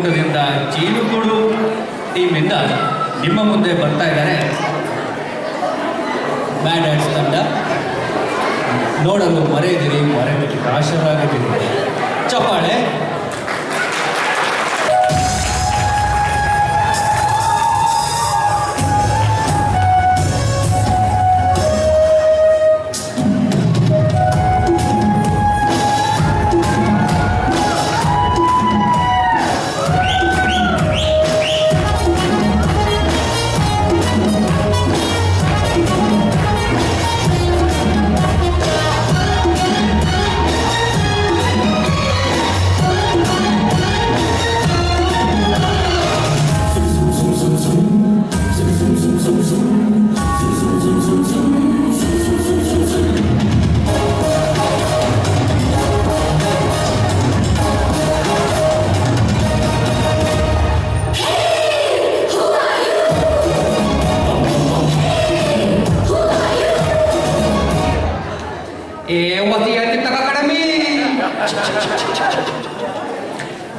ಕೂಟದಿಂದ ಚೀನುಕೂಡು ಟೀಮ್ನಿಂದ ನಿಮ್ಮ ಮುಂದೆ ಬರ್ತಾ ಇದ್ದಾರೆ ಬ್ಯಾಂಡ್ ಡ್ಯಾನ್ಸ್ ತಂಡ. ನೋಡಲು ಮರೆಯದಿರಿ, ಮರೆಯದಿರಿ, ಆಶರಾಗದಿರಿ. ಚಪ್ಪಾಳೆ.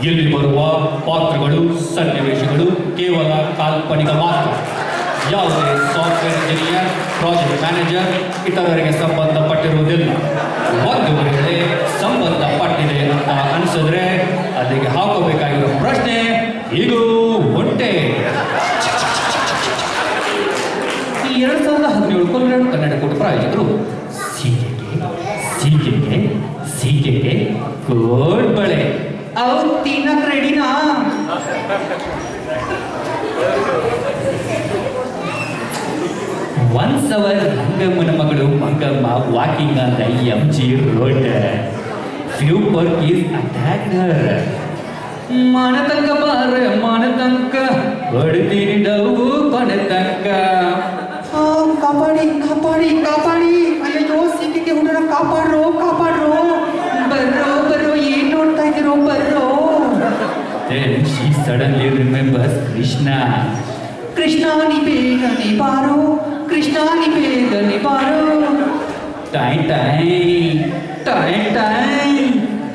ಇಲ್ಲಿ ಬರುವ ಪಾತ್ರಗಳು, ಸನ್ನಿವೇಶಗಳು ಕೇವಲ ಕಾಲ್ಪನಿಕ ಮಾತ್ರ. ಯಾವುದೇ ಸಾಫ್ಟ್ವೇರ್ ಇಂಜಿನಿಯರ್, ಪ್ರಾಜೆಕ್ಟ್ ಮ್ಯಾನೇಜರ್ ಇತರರಿಗೆ ಸಂಬಂಧಪಟ್ಟಿರುವುದಿಲ್ಲ. ಒಂದು ವೇಳೆ ಸಂಬಂಧಪಟ್ಟಿದೆ ಅಂತ ಅನಿಸಿದ್ರೆ ಅಲ್ಲಿಗೆ ಹಾಕಬೇಕಾಗಿರೋ ಪ್ರಶ್ನೆ ಇದು ಹೊಟ್ಟೆ. 2017 ಕೊಲ್ಲಾಡು ಕನ್ನಡ ಕೂಟ ಪ್ರಾಯೋಜಕರು ಸಿಕೆಗೆ ಕೋಡ್ಬಳೆ. ಅವು ತಿನ್ನಕ್ ರೆಡಿನಾ? Once our ರಂಗಮ್ಮನ ಮಗಳು Mangamma walking on the MG road. Few porkies attacked her. ಮಾನತಂಕ ಬಾರ ಮಾನತಂಕ ಹೊಡ್ತೀನಿ ಡವು ಕೊನೆತಂಕ. ಕಾಪಾಡಿ ಕಾಪಾಡಿ ಕಾಪಾಡಿ, ಅಯ್ಯೋ ಸಿಕ್ಕಿಗೆ ಹುಡುಗರ ಕಾಪಾಡ್ರೋ ಕಾಪಾಡ್ರೋ, ಬರ್ರೋ ಏನ್ ನೋಡ್ತಾ ಇದ್ದೀರೋ ಬರ್ರೋ. Then she suddenly remembers Krishna. Krishna ni begane baro, Krishna ni begane baro. Time.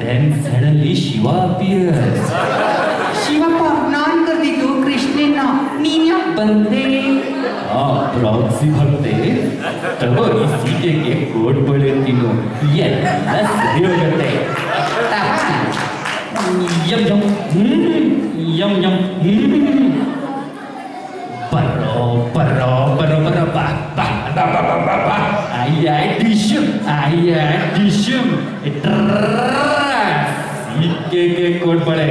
Then suddenly Shiva appears. Shivappa, ನಾನ್ ಕರೆದಿದ್ದು ಕೃಷ್ಣನ, ನೀನ್ ಯಾಕೆ ಬಂದೆ? ಪ್ರಾಕ್ಸಿ ಭಕ್ತೆ, ತಗೋ ಈ ಸೀಟೆಗೆ ಕೋಡ್ ಬಳೆ ತಿನ್ನು, ಎಲ್ಲ ಸರಿ ಹೋಗುತ್ತೆ. ಯಂ ಬರ್ರೋ ಬಾ. I had tissue. ಸೀಟೆಗೆ ಕೋಡ್ ಬಳೆ.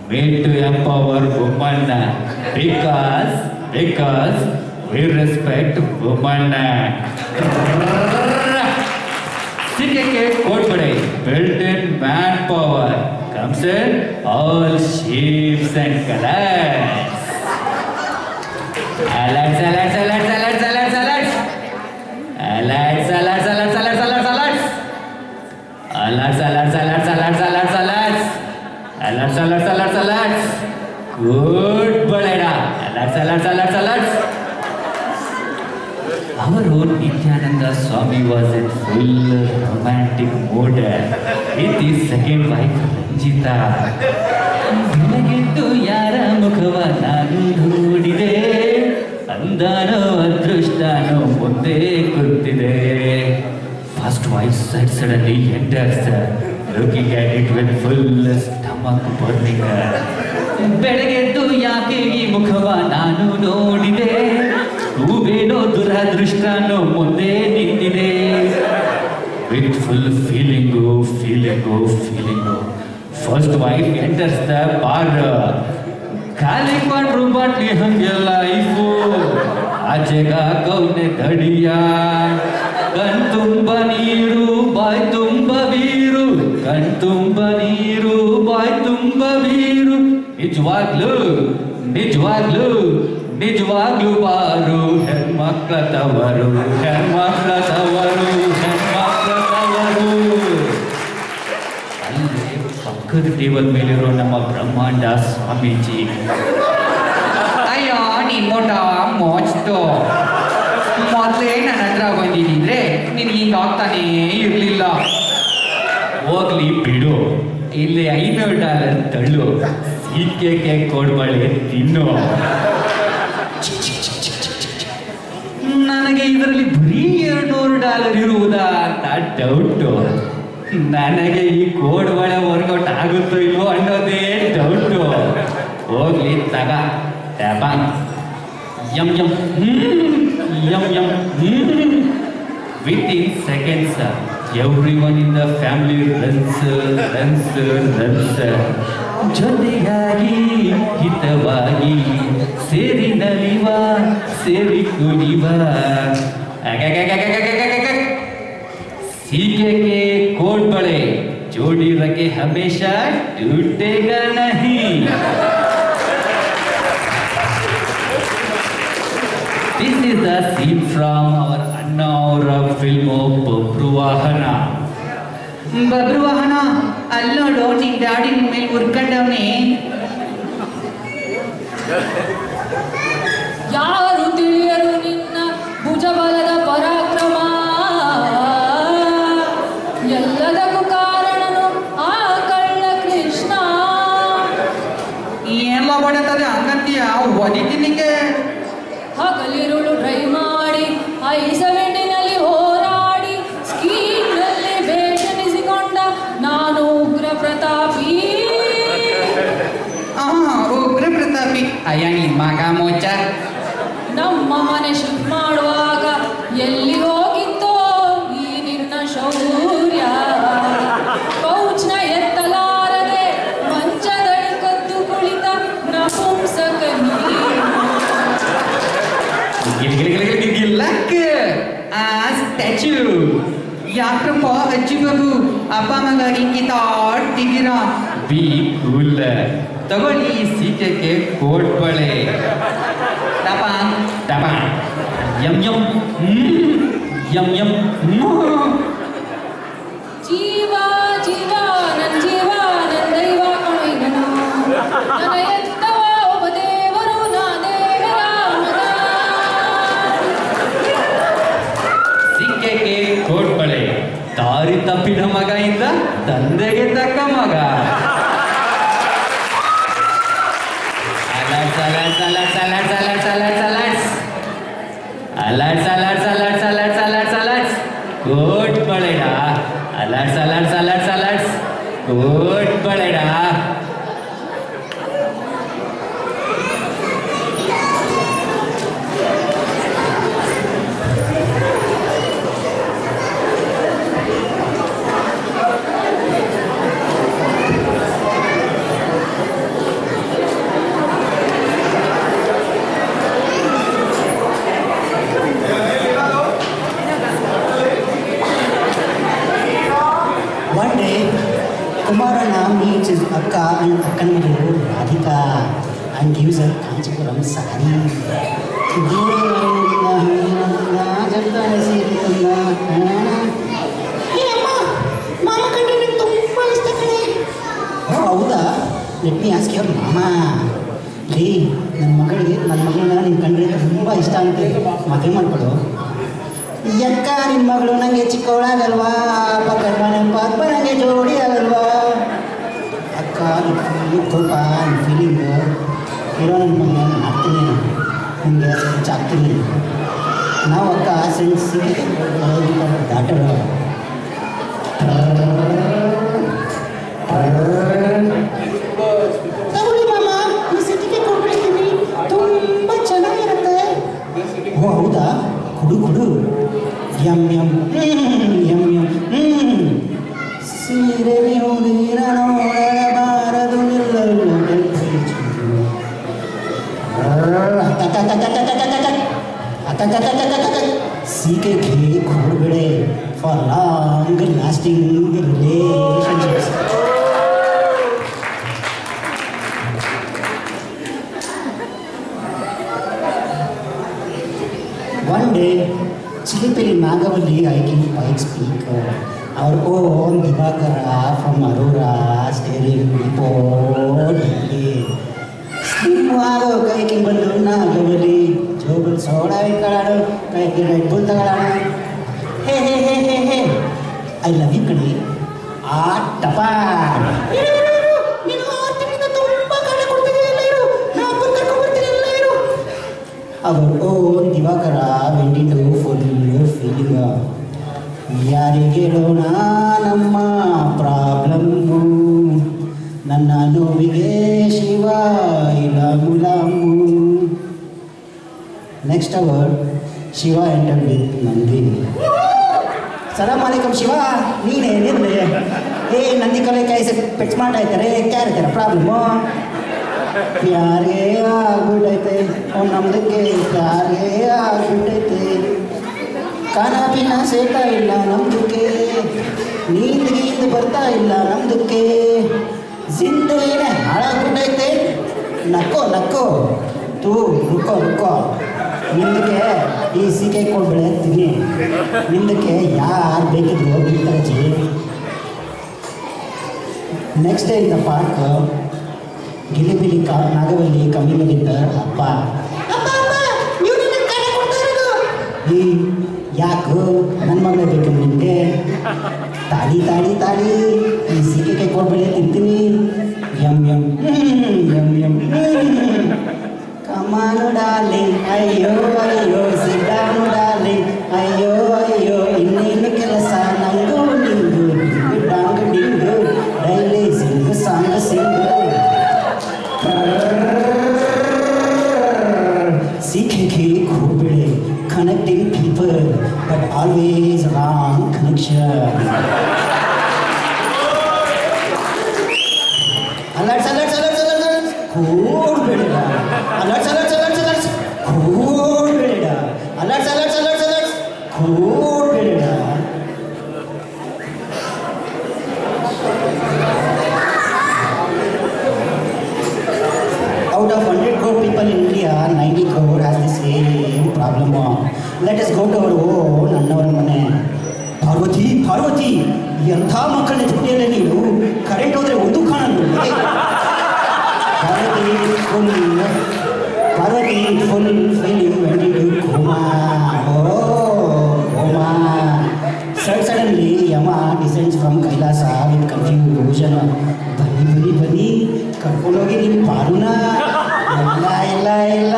Made to empower women because we respect women. CKK code bade built-in manpower comes in all shapes and colors. Salads. Good baleda. Salads. Our Nityananda Swami was in full romantic mood with his second wife Ranjita. ಬೆಳಗೆದ್ದು ಯಾರ ಮುಖವ ನಾನು ನೋಡಿದೆ, ಅಂದಾನೋ ಅದೃಷ್ಟನೋ ಮುಂದೆ ಕೂತಿದೆ. First wife suddenly enters, looking at it with full stomach burning. ಬೆಳಗೆದ್ದು ಯಾಕೆ ಈ ಮುಖವ ನಾನು ನೋಡಿದೆ, ಹೂವೇನೋ ದುರದೃಷ್ಟನೋ ಮುಂದೆ ನಿಂತಿದೆ. With full feeling. First wife enters the bar. ಖಾಲಿ ಮಾಡ್ರು ಬಾಟ್ಲಿ ಹಂಗೆ ಲೈಫು, ಆಚೆಗ ಕೌನೆ ದಡಿಯ. ಕಣ್ತುಂಬ ನೀರು ಬಾಯ್ ತುಂಬ ಬೀರು, ಕಣ್ತುಂಬ ನೀರು ಬಾಯ್ ತುಂಬ ಬೀರು. ನಿಜವಾಗ್ಲೂ ಬಾರು ಹೆಣ್ಮಕ್ಳ ತವರು. ಅಲ್ಲೇ ಪಕ್ಕದ ಟೇಬಲ್ ಮೇಲಿರೋ ನಮ್ಮ ಬ್ರಹ್ಮಾಂಡ ಸ್ವಾಮೀಜಿ. ಅಯ್ಯೋ ನಿಮ್ಮೋಟ ಮೋಚ್ತು, ಮೊದಲೇ ನನ್ನ ಹತ್ರ ಬಂದಿದ್ರೆ ನಿನ್ಗೆ ಹಿಂಗಾಗ್ತಾನೇ ಇರಲಿಲ್ಲ. ಹೋಗ್ಲಿ ಬಿಡು, ಇಲ್ಲಿ $500 ತಳ್ಳು, ಸಿಕ್ಕೇಕೆ ಕೋಡ್ಬಳೆ ತಿನ್ನು. ನನಗೆ ಇದರಲ್ಲಿ ಬರೀ $200 ಇರುವುದಾ ಅಂತ ಡೌಟು. ನನಗೆ ಈ ಕೋಡ್ಬಳೆ ವರ್ಕೌಟ್ ಆಗುತ್ತೋ ಇಲ್ವೋ ಅನ್ನೋದೇ ಡೌಟು. ಹೋಗ್ಲಿ ತಗ ಟ್ಯಾಬ. Yum yum yum yum. Within seconds, everyone in the family runs. ಜೊತೆಯಾಗಿ ಹಿತವಾಗಿ ಸೇರಿ ನಲಿವ, ಸೇರಿ ಕುಣಿವ. सीखे के कोट बड़े, जोड़ी रखे हमेशा, टूटेगा नहीं. This is the scene from our Annaura film of Babruwahana. Babruwahana, ಅಲ್ಲೋಡು ನಿನ್ ಡ್ಯಾಡಿ ನಿನ್ ಮೇಲೆ ಉರ್ಕೊಂಡವನೇ. ಯಾರು ತಿಳಿಯರು ನಿನ್ನ ಭುಜಬಲದ ಪರಾಕ್ರಮ, ಎಲ್ಲದಕ್ಕೂ ಕಾರಣನು ಆ ಕಳ್ಳ ಕೃಷ್ಣ. ಎಲ್ಲ ಬಡತದೆ ಹಂಗಂತೀಯ, ಒದಿತಿನಿಗೆ ಹಗಲಿರುಳು ಡ್ರೈ ಮಾಡಿ ಐಸವೆಂಡಿನಲ್ಲಿ ಹೋರಾಡಿ ಸ್ಕೀಮ್ನಲ್ಲಿ ಬೇಷನಿಸಿಕೊಂಡ ನಾನು ಉಗ್ರ ಪ್ರತಾಪಿ. ಉಗ್ರ ಪ್ರತಾಪಿ ಅಯ್ಯಣಿ ಮಗ ಮೋಚ. ನಮ್ಮ ಮನೆ ಶಿಫ್ಟ್ ಮಾಡುವಾಗ ಎಲ್ಲಿ ಹೋಗಿತ್ತೋ ಈ ನಿನ್ನ ಶೌರ್ಯ. ಕೌಚ್ನ ಎತ್ತಲಾರದೆ ಮಂಚದಡಿ ಕದ್ದು ಕುಳಿತ ನಪುಂಸಕ ಸ್ಟ್ಯಾಚ್ಯೂ. ಯಾಕ್ರಪ್ಪ ಅಜ್ಜಿ ಬಾಬು ಅಪ್ಪ ಮಗ ಹಿಂಗಿತಾಡ್ತಿದ್ದೀರಾ? B cool. ತಗೊಳ್ಳಿ ಸೀಕೆಗೆ ಕೋಟ್ ಬಳೆ. ತಪ ತಪ. M yum yum M. ಜೀವ ಜೀವ ನನ್ ಜೀವ ನನ್ ದೈವ ಕಣಯ್ಯನು, ನನ್ನ ಎತ್ತವ ಒಬ್ಬ ದೇವರು ನಾ ದೇವರ ಮಗ. ಸಿಕ್ಕೆಗೆ ಕೋಟ್ ಬಳೆ, ದಾರಿ ತಪ್ಪಿದ ಮಗ ಇಂದ ತಂದೆಗೆ ತಕ್ಕ ಮಗ. ಅಲರ್ಟ್ಸ್ ಕೋಟ್ ಬಳೆಡ. ಅಲರ್ಟ್ಸ್ ಕೋಟ್ ಬಳೆಡ. One day, Kumarana meets his akka and Akkanadu Radhika and gives her Kanchipuram sari. ಹೌದಾ? ಲೆಟ್ ಮಿ ಆಸ್ಕ್ ಯುವರ್ ಮಾಮ. ರೀ, ನನ್ನ ಮಗಳನ್ನ ನಿನ್ನ ಕಂಡ್ರೆ ತುಂಬ ಇಷ್ಟ ಅಂತ ಮದುವೆ ಮಾಡ್ಕೊಡು. ಯಕ್ಕ ನಿನ್ನ ಮಗಳು ನನಗೆ ಚಿಕ್ಕವಳಾಗಲ್ವಾ? ಪಪ್ಪ ನನಗೆ ಜೋಡಿ ಆಗಲ್ವಾ? ಅಕ್ಕ ಸ್ವಲ್ಪ ಫೀಲಿಂಗ್ ಇರೋ ನನ್ನ ಮಗನ ಮಾಡ್ತೀನಿ, ನಿಮಗೆ ಹೆಚ್ಚಾಗ್ತೀನಿ. ನಾವು ಅಕ್ಕ ಫ್ರೆಂಡ್ಸ್ ಡಾಟರ್ ತಗೊಳ್ಳಿ ಮಾಮ, ಈ ಸತಿಗೆ ಕೊಟ್ಬಿಡ್ತೀನಿ, ತುಂಬ ಚೆನ್ನಾಗಿರುತ್ತೆ. ಓ ಹೌದಾ? ಕುಡು. Yum yum yum yum. ಸೀರೆ ಹುಡುಗಿರ ನೋಡಬಾರದು ನಿಲ್ಲಲು. ಸೀಕೆಗೆ ಕೊಡ್ಬೇಡೆ for long lasting relationships. One day, Chilipilli Nagavali hiking Pikes Peak. Our own Divakara from Aurora staring report. Slimwago hiking bandu Nagavali. Jobal soda ikkaladu, kaiki Red Bull tagaladu. Hey. I love you, Kadi. Tapa. our own Divakara went into full feeling. ಯಾರಿಗೆ ಹೇಳೋಣ ನಮ್ಮ problem, ನನ್ನ ನೋವಿಗೆ ಶಿವ ಇಲ್ಲ ಮುಲಾಮು. Next our Shiva enter with Nandini. ಸಲಾಮ್ ಅಲೈಕಮ್ ಶಿವ, ನೀನೇ ನಿಂದೆ. ಏ ನಂದಿ ಕಲೆ ಕೈಸೆ ಪೆಟ್ಸ್ ಮಾಡ್ತಾಯಿದ್ದಾರೆ, ಕ್ಯಾರ ತೆರ ಪ್ರಾಬ್ಲಮ್ಮು. ಪ್ಯಾರೇ ಆಗ್ಬಿಟ್ಟೈತೆ ನಮ್ದಕ್ಕೆ, ಪ್ಯಾರೇ ಆಗ್ಬಿಟ್ಟೈತೆ. ಖಾನ ಪೀನ ಸೇತಾ ಇಲ್ಲ ನಮ್ದಕ್ಕೆ, ನೀಂದು ಬರ್ತಾ ಇಲ್ಲ ನಮ್ದಕ್ಕೆ. ಜಿಂದಗಿನೇ ಹಾಳಾಗ್ಬಿಟ್ಟೈತೆ. ನಕ್ಕೋ ನಕ್ಕೋ ತೂ ರುಕೋ ರುಕೋ. ನಿಂದಕ್ಕೆ ಈ ಸೀಕೆ ಕೊಡ್ಬೇಳೆ ತಿನ್ನಿ, ನಿಂದಕ್ಕೆ ಯಾರು ಬೇಕಿದ್ರು ಬಿಡ್ತಾರೆ ಜಿ. Next day in the park, Gilibili Nagavalli ಕಮ್ಮಿಲಿದ್ದ ಅಪ್ಪ. ಈ ಯಾಕು ನನ್ನ ಮಗಳೇ ಬೇಕು ನಿನಗೆ? ತಾಳಿ ತಾಳಿ ತಾಳಿ ಈ ಸೀಕೆ ಕೊಡ್ಬೇಳೆ ತಿಂತೀನಿ. M M M M. ಕಮಾನು ಡಾರ್ಲಿಂಗ್, ಅಯ್ಯೋ ಅಯ್ಯೋ ಸಿಡ್ಡಾನು ಡಾರ್ಲಿಂಗ್, ಅಯ್ಯೋ ಅಯ್ಯೋ ಇನ್ನೇನು ಕೆಲಸ ನಂಗೂ ನಿಂಗು. ಡಾಂಗ್ ಡಿಂಗು ಡೈಲಿ ಸಿಂಗು ಸಾಂಗ್ ಸಿಂಗು. सीखे खोबड़े connecting people but always wrong connection. Alerts alerts alerts alerts alerts खोबड़ेगा. Alerts alerts alerts alerts खोबड़ेगा. Alerts alerts alerts alerts खोबड़ेगा. Out of 100 crore people in India, 90 crore has the same problem. Let us go to our own ಅನ್ನವರ ಮನೆ. ಪಾರ್ವತಿ ಪಾರ್ವತಿ, ಎಂಥ ಮಕ್ಕಳನ್ನ ಜೊತೆಯಲ್ಲ ನೀನು, current ಹೋದ್ರೆ ಒಂದು ಕಾಣಲ್ಲ. Parvathi full feeling vented coma. Coma. Suddenly Yama descends from Kailasa with confusion. ಬನ್ನಿ ಬನ್ನಿ ಬನ್ನಿ, ಕರ್ಕೊಂಡೋಗಿ ನಿಮ್ಮ ಪಾರುನ. ಇಲ್ಲ ಇಲ್ಲ ಇಲ್ಲ,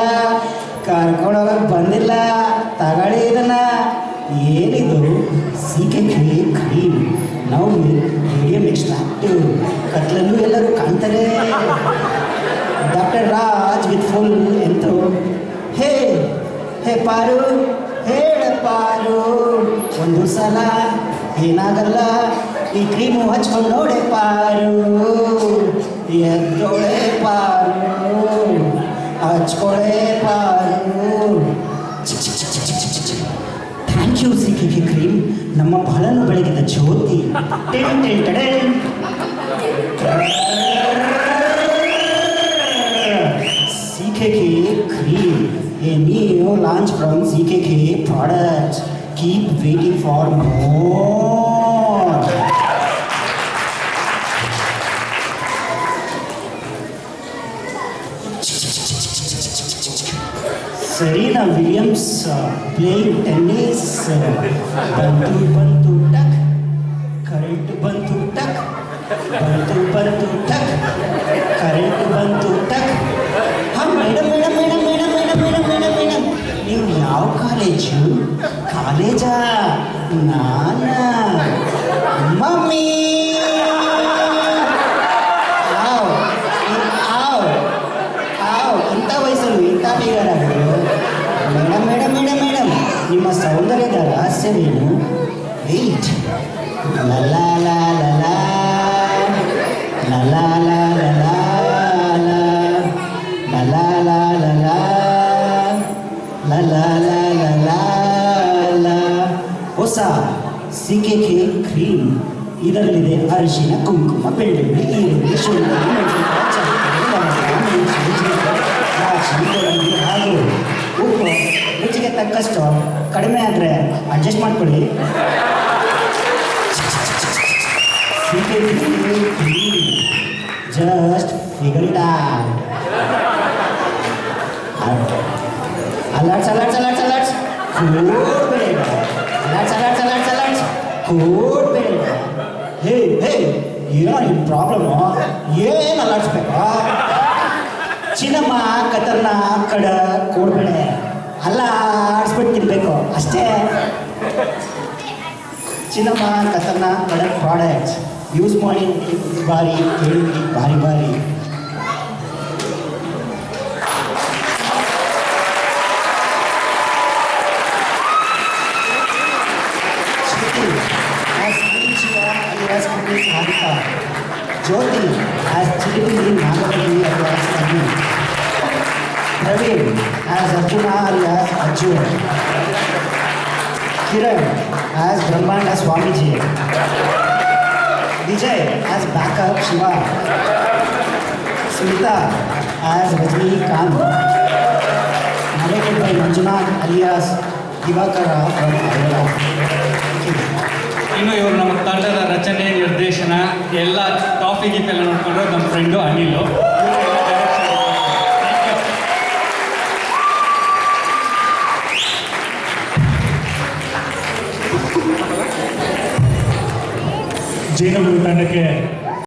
ಕರ್ಕೊಂಡೋಗಕ್ಕೆ ಬಂದಿಲ್ಲ, ತಗೊಳ್ಳಿ ಇದನ್ನ. ಏನಿದು? ಸೀಕೆ ಕ್ರೀಮ್, ನಾವು ಮೀಡಿಯಂ ಎಕ್ಸ್ಟ್ರಾಕ್ಟಿವ್. ಕತ್ಲಲ್ಲೂ ಎಲ್ಲರೂ ಕಾಣ್ತಾರೆ. ಡಾಕ್ಟರ್ ರಾಜ್ ವಿತ್ ಫುಲ್ ಎಂತು. ಹೇ ಹೇ ಪಾರು, ಹೇಳ ಪಾರು, ಒಂದು ಸಲ ಏನಾಗಲ್ಲ, ಈ ಕ್ರೀಮು ಹಚ್ಕೊಂಡು ನೋಡೆ ಪಾರು. ಎದ್ದೊಳೆ ಪಾರು, ಹಚ್ಕೊಳೆ Paru. Thank you C K cream, ನಮ್ಮ ಬಹಳನು ಬೆಳಗಿದ Jyothi. Ten ten ten. CKK cream, a new launch from CKK products. Keep waiting for more. Serena Williams playing tennis. Bantu bantu tak, current bantu tak, bantu bantu tak, current bantu tak. Madam madam madam madam madam madam madam madam, ನೀವು ಯಾವ college? ಕಾಲೇಜಾ? ನಾನ mummy. ಆವ್ ಆವ್ ಆವ್, ಇಂಥ ವಯಸ್ಸಲ್ಲಿ ಇಂಥ ಬೇಗಾರಾಗರು? Madam madam madam madam, ನಿಮ್ಮ ಸೌಂದರ್ಯದ ರಹಸ್ಯವೇನು? ವೆಯ್ಟ್. ಲಲಾ ಲಾ ಲಲಾ ಲಲಾ ಲಾ ಲಲಾ la la la la la la la la la la. ಹೊಸ CKK ಕ್ರೀಮ್, ಇದರಲ್ಲಿದೆ ಅರಿಶಿನ, ಕುಂಕುಮ, ಬೆಳ್ಳುಳ್ಳಿ, ಈರುಳ್ಳಿ, ಶುಂಠಿ, ಮೆಣಸಿನಕಾಯಿ, ಹಾಗೂ ಉಪ್ಪು ರುಚಿಗೆ ತಕ್ಕಷ್ಟು. ಕಡಿಮೆ ಆದರೆ ಅಡ್ಜಸ್ಟ್ ಮಾಡ್ಕೊಳ್ಳಿ. CKK cream, just figure it out. alerts alerts alerts alerts खोबड़ेगा. alerts alerts alerts alerts खोबड़ेगा. ಹೇ ಹೇ, ಏನೋ ನಿಮ್ಮ ಪ್ರಾಬ್ಲಮ್ಮು? ಏನು ಅಲರ್ಟ್ಸ್ ಬೇಕಾ? ಚಿನ್ನಮ್ಮ ಕತರ್ನ ಕಡ ಕೊಡ್ಬೇಡ. ಅಲ್ಲ ಆಡಿಸ್ಬಿಟ್ಟು ತಿನ್ಬೇಕು ಅಷ್ಟೇ. ಚಿನ್ನಮ್ಮ ಕತರ್ನ ಕಡಕ್ ಪ್ರಾಡಕ್ಟ್ಸ್ ಯೂಸ್ ಮಾಡಿ ಬಾರಿ ಕೇಳಿದ್ರಿ ಭಾರಿ ಭಾರಿ. Jyothi as Chilipilli Nagavalli alias Arjun. Praveen as Arjuna alias Arjun. Kiran as Brahmanda Swamiji. Vijay as backup Shiva. Smitha as Rajinikanth. narrated by Manjunath alias Divakara from Arala. ಇನ್ನು ಇವರು ನಮ್ಮ ತಂಡದ ರಚನೆ ನಿರ್ದೇಶನ ಎಲ್ಲ ಕಾಫಿ ಗೀತೆಲ್ಲ ನೋಡ್ಕೊಂಡ್ರೆ ನಮ್ಮ ಫ್ರೆಂಡು ಅನಿಲು. ಜೇನುಗೂಡು ತಂಡಕ್ಕೆ